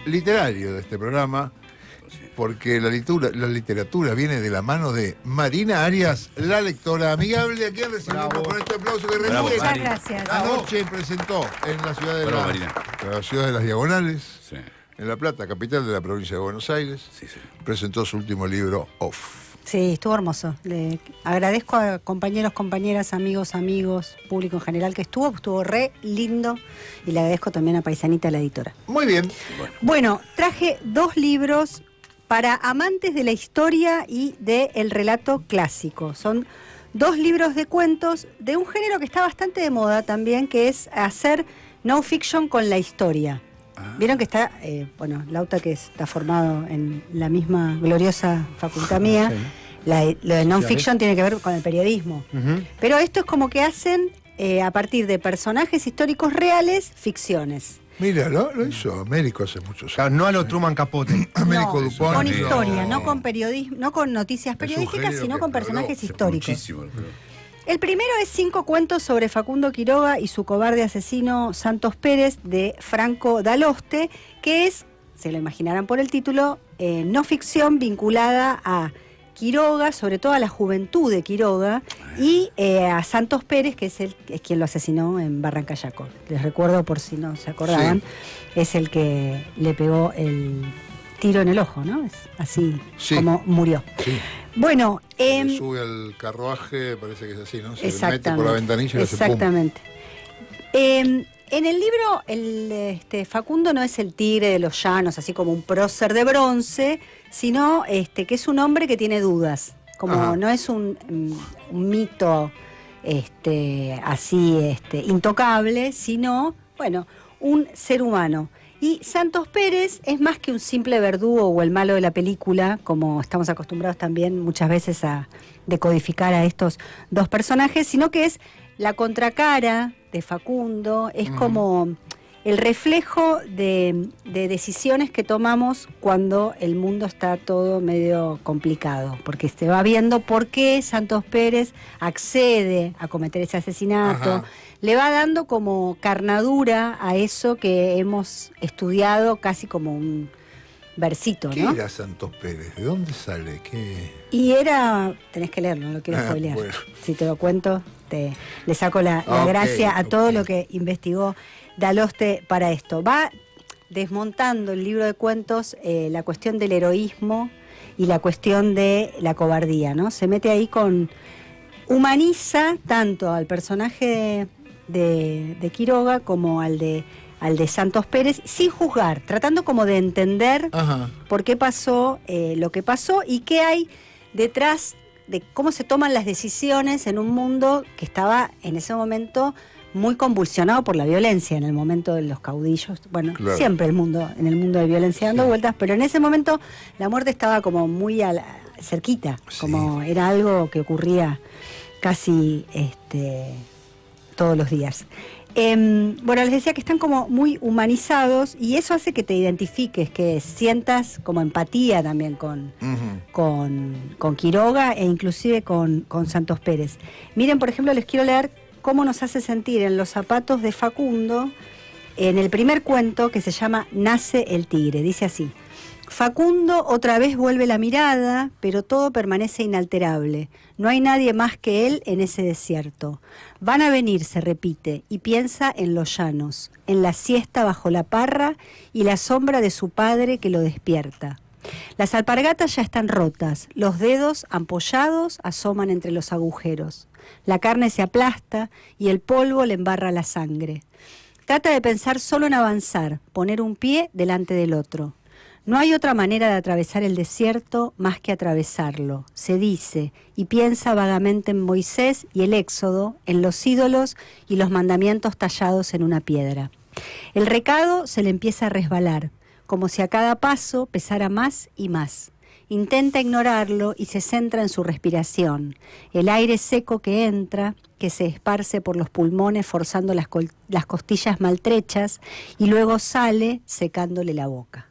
literario de este programa, porque la literatura viene de la mano de Marina Arias, la lectora amigable, a quien recibimos con este aplauso que recibe. Muchas gracias. Anoche presentó en la ciudad de, la ciudad de Las Diagonales, Sí. en La Plata, capital de la provincia de Buenos Aires, Sí, sí. presentó su último libro, Off. Sí, estuvo hermoso. Le agradezco a compañeros, compañeras, amigos, público en general que estuvo re lindo, y le agradezco también a Paisanita, la editora. Muy bien. Bueno, traje 2 libros para amantes de la historia y del relato clásico. Son 2 libros de cuentos de un género que está bastante de moda también, que es hacer no fiction con la historia. Vieron que está, Lauta, que está formado en la misma gloriosa facultad mía, sí. Lo de non-fiction tiene que ver con el periodismo. Pero esto es como que hacen, a partir de personajes históricos reales, ficciones. Mira, lo hizo Américo hace muchos años. No a lo Truman Capote. Américo No, Dupont. con historia, no con periodismo, no con noticias periodísticas, sino con personajes históricos. Muchísimo. El primero es 5 cuentos sobre Facundo Quiroga y su cobarde asesino Santos Pérez, de Franco Daloste, que es, se lo imaginarán por el título, no ficción vinculada a Quiroga, sobre todo a la juventud de Quiroga, y a Santos Pérez, que es quien lo asesinó en Barrancayaco. Les recuerdo, por si no se acordaban, es el que le pegó el tiro en el ojo, ¿no? Es así como murió. Sí. Bueno, sube al carruaje, parece que es así, ¿no? Se mete por la ventanilla y hace pum. Exactamente. En el libro, Facundo no es el tigre de los llanos, así como un prócer de bronce, sino que es un hombre que tiene dudas. Como no es un mito así intocable, sino, un ser humano. Y Santos Pérez es más que un simple verdugo o el malo de la película, como estamos acostumbrados también muchas veces a decodificar a estos 2 personajes, sino que es la contracara de Facundo, es como el reflejo de decisiones que tomamos cuando el mundo está todo medio complicado, porque se va viendo por qué Santos Pérez accede a cometer ese asesinato. Le va dando como carnadura a eso que hemos estudiado casi como un versito, ¿no? ¿Qué era Santos Pérez? ¿De dónde sale? ¿Qué? Y era, tenés que leerlo, no lo quiero spoilear. Bueno. Si te lo cuento, le saco la gracia a todo lo que investigó Daloste para esto. Va desmontando el libro de cuentos la cuestión del heroísmo y la cuestión de la cobardía, ¿no? Se mete ahí humaniza tanto al personaje de Quiroga como al de Santos Pérez, sin juzgar, tratando como de entender por qué pasó lo que pasó y qué hay detrás de cómo se toman las decisiones en un mundo que estaba en ese momento muy convulsionado por la violencia, en el momento de los caudillos. Bueno, siempre en el mundo de violencia dando vueltas, pero en ese momento la muerte estaba como muy cerquita, como era algo que ocurría casi todos los días. Les decía que están como muy humanizados y eso hace que te identifiques, que sientas como empatía también con Quiroga e inclusive con Santos Pérez. Miren, por ejemplo, les quiero leer cómo nos hace sentir en los zapatos de Facundo en el primer cuento, que se llama Nace el tigre. Dice así: Facundo otra vez vuelve la mirada, pero todo permanece inalterable. No hay nadie más que él en ese desierto. Van a venir, se repite, y piensa en los llanos, en la siesta bajo la parra y la sombra de su padre que lo despierta. Las alpargatas ya están rotas, los dedos ampollados asoman entre los agujeros. La carne se aplasta y el polvo le embarra la sangre. Trata de pensar solo en avanzar, poner un pie delante del otro. No hay otra manera de atravesar el desierto más que atravesarlo, se dice, y piensa vagamente en Moisés y el Éxodo, en los ídolos y los mandamientos tallados en una piedra. El recado se le empieza a resbalar, como si a cada paso pesara más y más. Intenta ignorarlo y se centra en su respiración, el aire seco que entra, que se esparce por los pulmones forzando las costillas maltrechas y luego sale secándole la boca.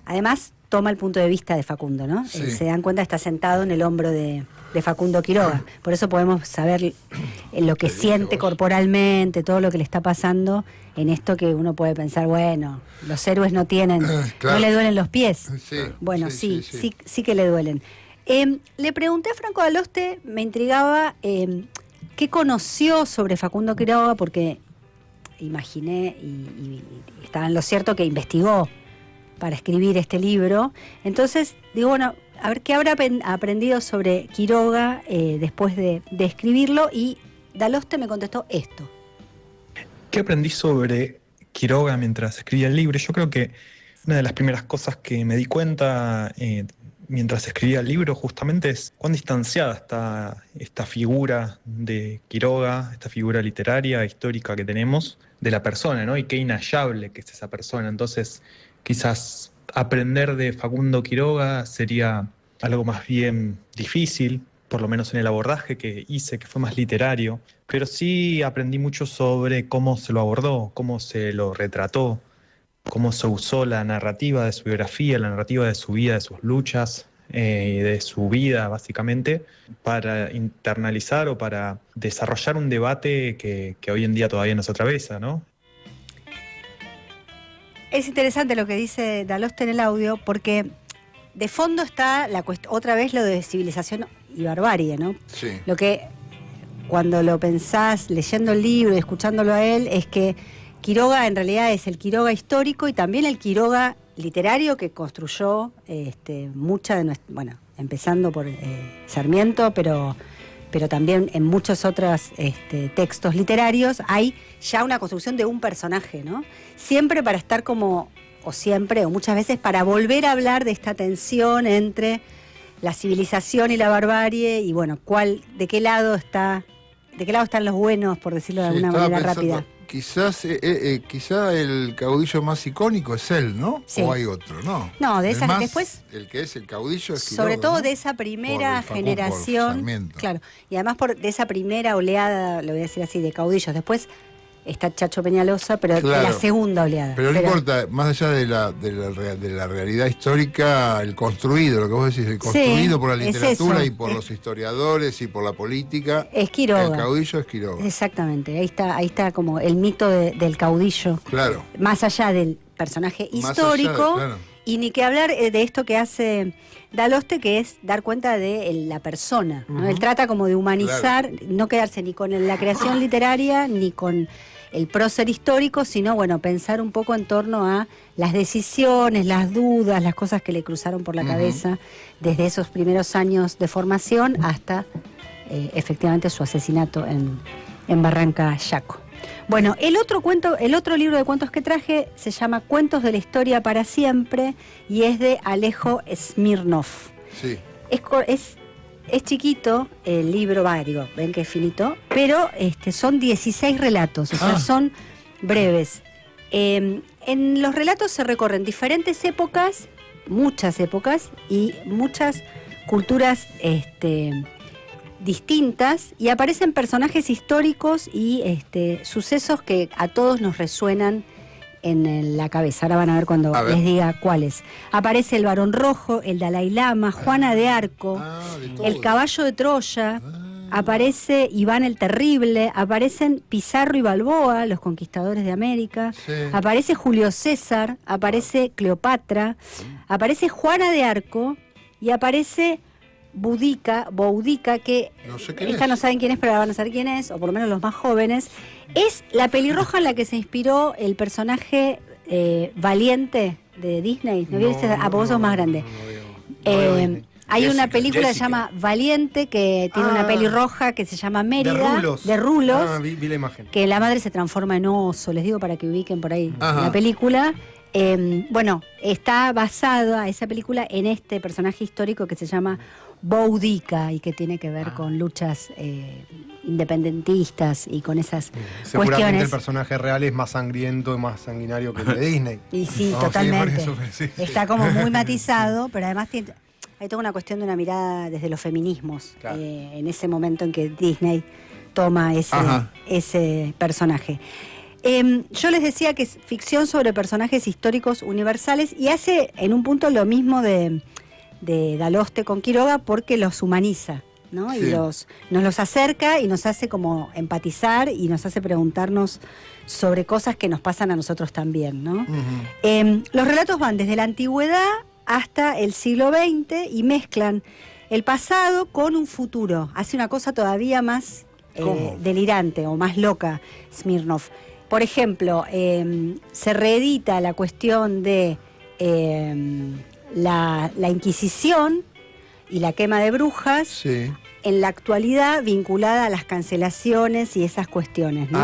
Además, toma el punto de vista de Facundo, ¿no? Sí. Se dan cuenta, está sentado en el hombro de Facundo Quiroga. Por eso podemos saber lo que siente corporalmente, todo lo que le está pasando en esto que uno puede pensar, bueno, los héroes no tienen, claro. no le duelen los pies. Sí, Bueno, sí, sí que le duelen. Le pregunté a Franco Daloste, me intrigaba qué conoció sobre Facundo Quiroga, porque imaginé y estaba en lo cierto que investigó para escribir este libro. Entonces, digo, bueno, a ver qué habrá aprendido sobre Quiroga después de escribirlo, y Daloste me contestó esto. ¿Qué aprendí sobre Quiroga mientras escribía el libro? Yo creo que una de las primeras cosas que me di cuenta mientras escribía el libro justamente es cuán distanciada está esta figura de Quiroga, esta figura literaria, histórica que tenemos, de la persona, ¿no? Y qué inhallable que es esa persona. Entonces, quizás aprender de Facundo Quiroga sería algo más bien difícil, por lo menos en el abordaje que hice, que fue más literario, pero sí aprendí mucho sobre cómo se lo abordó, cómo se lo retrató, cómo se usó la narrativa de su biografía, la narrativa de su vida, de sus luchas, de su vida básicamente, para internalizar o para desarrollar un debate que hoy en día todavía nos atraviesa, ¿no? Es interesante lo que dice Daloste en el audio, porque de fondo está otra vez lo de civilización y barbarie, ¿no? Sí. Lo que cuando lo pensás leyendo el libro y escuchándolo a él es que Quiroga en realidad es el Quiroga histórico y también el Quiroga literario que construyó mucha de nuestra, bueno, empezando por Sarmiento, pero también en muchos otros textos literarios hay ya una construcción de un personaje, ¿no? Siempre para estar como, o muchas veces para volver a hablar de esta tensión entre la civilización y la barbarie, y bueno, de qué lado están los buenos, por decirlo de alguna manera rápida. Quizás el caudillo más icónico es él, ¿no? Sí. O hay otro, ¿no? No, de el esas más, después. El que es el caudillo es Quiroga, Sobre todo, ¿no? De esa primera generación. Claro. Y además de esa primera oleada, lo voy a decir así, de caudillos. Después está Chacho Peñalosa, pero claro, la segunda oleada. Pero no importa, más allá de la realidad histórica, el construido, lo que vos decís, el construido por la literatura y por los historiadores y por la política. Es Quiroga. El caudillo es Quiroga. Exactamente, ahí está como el mito del caudillo. Claro. Más allá del personaje histórico, claro. Y ni que hablar de esto que hace Daloste, que es dar cuenta de la persona, ¿no? Él trata como de humanizar, no quedarse ni con la creación literaria, ni con el prócer histórico, sino, bueno, pensar un poco en torno a las decisiones, las dudas, las cosas que le cruzaron por la cabeza desde esos primeros años de formación hasta efectivamente su asesinato en Barranca Yaco. Bueno, el otro libro de cuentos que traje se llama Cuentos de la Historia para Siempre y es de Alejo Smirnov. Sí. Es chiquito el libro, ven que es finito, pero son 16 relatos, o sea, son breves. En los relatos se recorren diferentes épocas, muchas épocas y muchas culturas distintas, y aparecen personajes históricos y sucesos que a todos nos resuenan en la cabeza. Ahora van a ver cuando les diga cuáles. Aparece el Barón Rojo, el Dalai Lama, Juana de Arco, el Caballo de Troya, aparece Iván el Terrible, aparecen Pizarro y Balboa, los conquistadores de América, aparece Julio César, aparece Cleopatra, aparece Juana de Arco y aparece Boudica, que no sé no saben quién es, pero van a saber quién es, o por lo menos los más jóvenes. Es la pelirroja en la que se inspiró el personaje Valiente de Disney. ¿No viste? Vos sos más grande. Hay una película que se llama Valiente, que tiene una pelirroja que se llama Mérida, de Rulos, vi la imagen. Que la madre se transforma en oso, les digo para que ubiquen por ahí la película. Bueno, está basada esa película en este personaje histórico que se llama Boudica y que tiene que ver con luchas independentistas y con esas Seguramente cuestiones. El personaje real es más sangriento y más sanguinario que el de Disney. Y sí, totalmente. Está como muy matizado, pero además hay toda una cuestión de una mirada desde los feminismos, en ese momento en que Disney toma ese personaje. Yo les decía que es ficción sobre personajes históricos universales y hace en un punto lo mismo de Daloste con Quiroga porque los humaniza, ¿no? Sí. Y nos los acerca y nos hace como empatizar y nos hace preguntarnos sobre cosas que nos pasan a nosotros también, ¿no? Los relatos van desde la antigüedad hasta el siglo XX y mezclan el pasado con un futuro. Hace una cosa todavía más delirante o más loca Smirnoff. Por ejemplo, se reedita la cuestión de la Inquisición y la quema de brujas, Sí. en la actualidad vinculada a las cancelaciones y esas cuestiones, ¿no?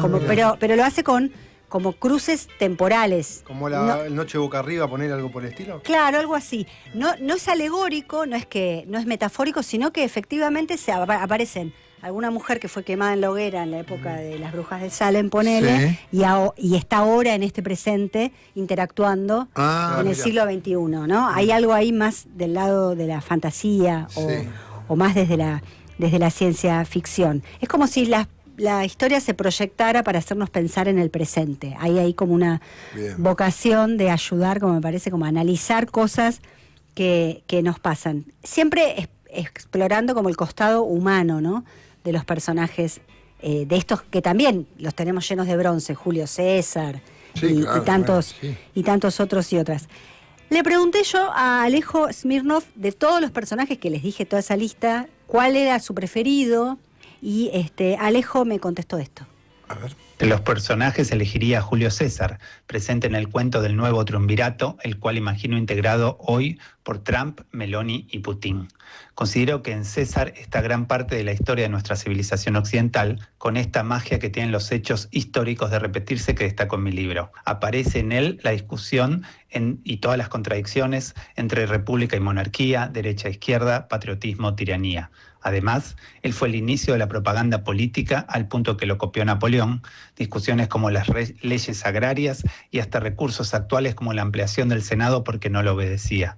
Mirá. Pero lo hace con como cruces temporales. Como No- el Noche Boca Arriba, poner algo por el estilo. Claro, algo así. No es alegórico, no es metafórico, sino que efectivamente aparecen alguna mujer que fue quemada en la hoguera en la época de las brujas de Salem, ponele, y está ahora en este presente interactuando en el Mirá. siglo XXI, ¿no? Hay algo ahí más del lado de la fantasía o más desde la ciencia ficción. Es como si la historia se proyectara para hacernos pensar en el presente. Hay ahí como una Bien. vocación de ayudar, como me parece, como a analizar cosas que nos pasan. Siempre explorando como el costado humano, ¿no? De los personajes, de estos que también los tenemos llenos de bronce, Julio César Sí, claro, y tantos otros y otras. Le pregunté yo a Alejo Smirnoff, de todos los personajes que les dije toda esa lista, cuál era su preferido, y Alejo me contestó esto. A ver. De los personajes elegiría a Julio César, presente en el cuento del nuevo triunvirato, el cual imagino integrado hoy por Trump, Meloni y Putin. Considero que en César está gran parte de la historia de nuestra civilización occidental, con esta magia que tienen los hechos históricos de repetirse que destaco en mi libro. Aparece en él la discusión y todas las contradicciones entre república y monarquía, derecha e izquierda, patriotismo, tiranía. Además, él fue el inicio de la propaganda política al punto que lo copió Napoleón, discusiones como las leyes agrarias y hasta recursos actuales como la ampliación del Senado porque no lo obedecía.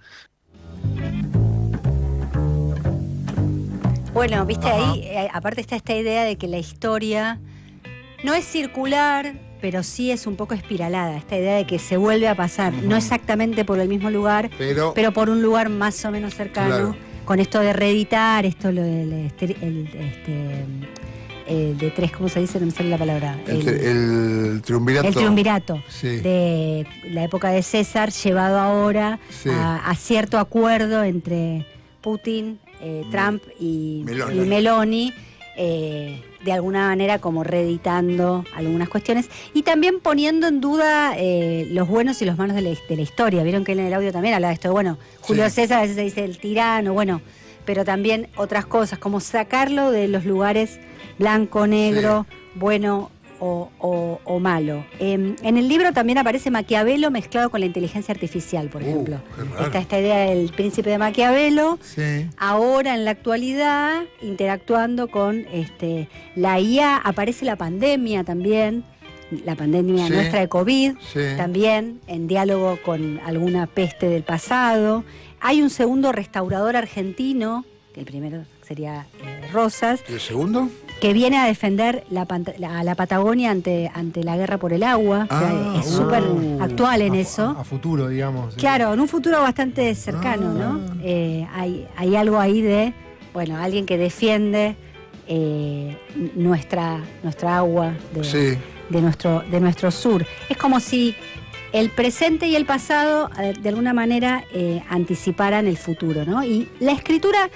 Bueno, viste ahí, aparte está esta idea de que la historia no es circular, pero sí es un poco espiralada, esta idea de que se vuelve a pasar, no exactamente por el mismo lugar, Pero pero por un lugar más o menos cercano, Claro. con esto de reeditar, esto lo del de tres, ¿cómo se dice? No me sale la palabra. el triunvirato. El triunvirato Sí. de la época de César, llevado ahora Sí. a cierto acuerdo entre Putin, Trump y Meloni, de alguna manera como reeditando algunas cuestiones y también poniendo en duda los buenos y los malos de la historia. Vieron que él en el audio también habla de esto. Bueno, Julio César a veces se dice el tirano, bueno, pero también otras cosas, como sacarlo de los lugares blanco, negro, bueno o malo. En el libro también aparece Maquiavelo mezclado con la inteligencia artificial, por ejemplo. Qué raro. Está esta idea del príncipe de Maquiavelo, Sí. ahora en la actualidad, interactuando con la IA, aparece la pandemia también, la pandemia Sí. nuestra de COVID, Sí. también en diálogo con alguna peste del pasado. Hay un segundo restaurador argentino, que el primero sería Rosas, ¿Y el segundo? que viene a defender a la Patagonia ante la guerra por el agua. O sea, es súper actual en eso. A futuro, digamos. Claro, en un futuro bastante cercano, ¿no? Hay algo ahí de, bueno, alguien que defiende nuestra agua Sí. de nuestro sur. Es como si el presente y el pasado de alguna manera anticiparan el futuro, ¿no? Y la escritura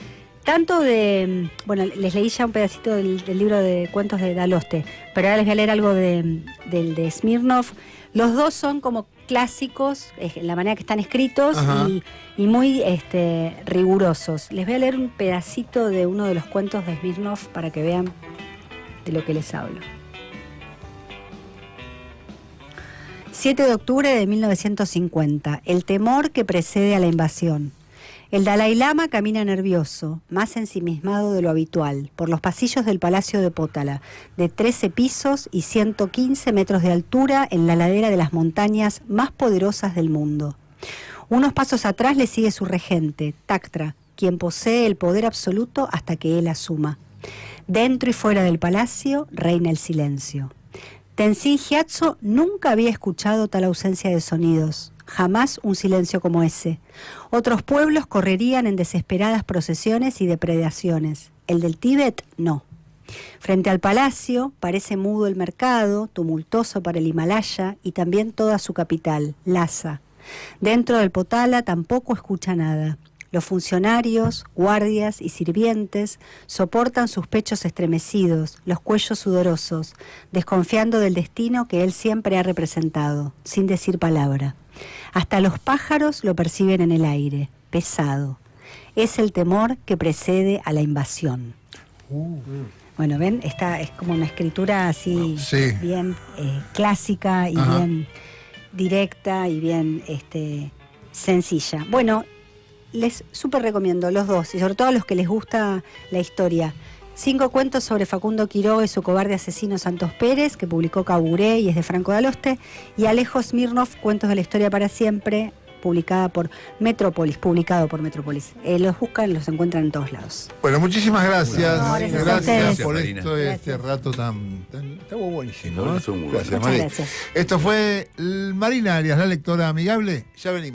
tanto de, bueno, les leí ya un pedacito del libro de cuentos de Daloste, pero ahora les voy a leer algo del de Smirnoff. Los dos son como clásicos, en la manera que están escritos y muy rigurosos. Les voy a leer un pedacito de uno de los cuentos de Smirnoff para que vean de lo que les hablo. 7 de octubre de 1950. El temor que precede a la invasión. El Dalai Lama camina nervioso, más ensimismado de lo habitual, por los pasillos del Palacio de Potala, de 13 pisos y 115 metros de altura en la ladera de las montañas más poderosas del mundo. Unos pasos atrás le sigue su regente, Taktra, quien posee el poder absoluto hasta que él asuma. Dentro y fuera del palacio reina el silencio. Tenzin Gyatso nunca había escuchado tal ausencia de sonidos, jamás un silencio como ese. Otros pueblos correrían en desesperadas procesiones y depredaciones, el del Tíbet no. Frente al palacio parece mudo el mercado, tumultuoso para el Himalaya y también toda su capital, Lhasa. Dentro del Potala tampoco escucha nada. Los funcionarios, guardias y sirvientes soportan sus pechos estremecidos, los cuellos sudorosos, desconfiando del destino que él siempre ha representado, sin decir palabra. Hasta los pájaros lo perciben en el aire, pesado. Es el temor que precede a la invasión. Bueno, ven, esta es como una escritura así bien clásica y bien directa y bien sencilla. Bueno, les súper recomiendo los dos, y sobre todo a los que les gusta la historia. 5 cuentos sobre Facundo Quiroga y su cobarde asesino Santos Pérez, que publicó Caburé y es de Franco Daloste, y Alejo Smirnov, Cuentos de la Historia para Siempre, publicado por Metrópolis. Los buscan, los encuentran en todos lados. Bueno, muchísimas gracias. Gracias por Marina. este rato tan estuvo buenísimo. No, ¿no? estuvo muy Gracias, bueno. Muchas Marina. gracias. Esto fue Marina Arias, la lectora amigable. Ya venimos.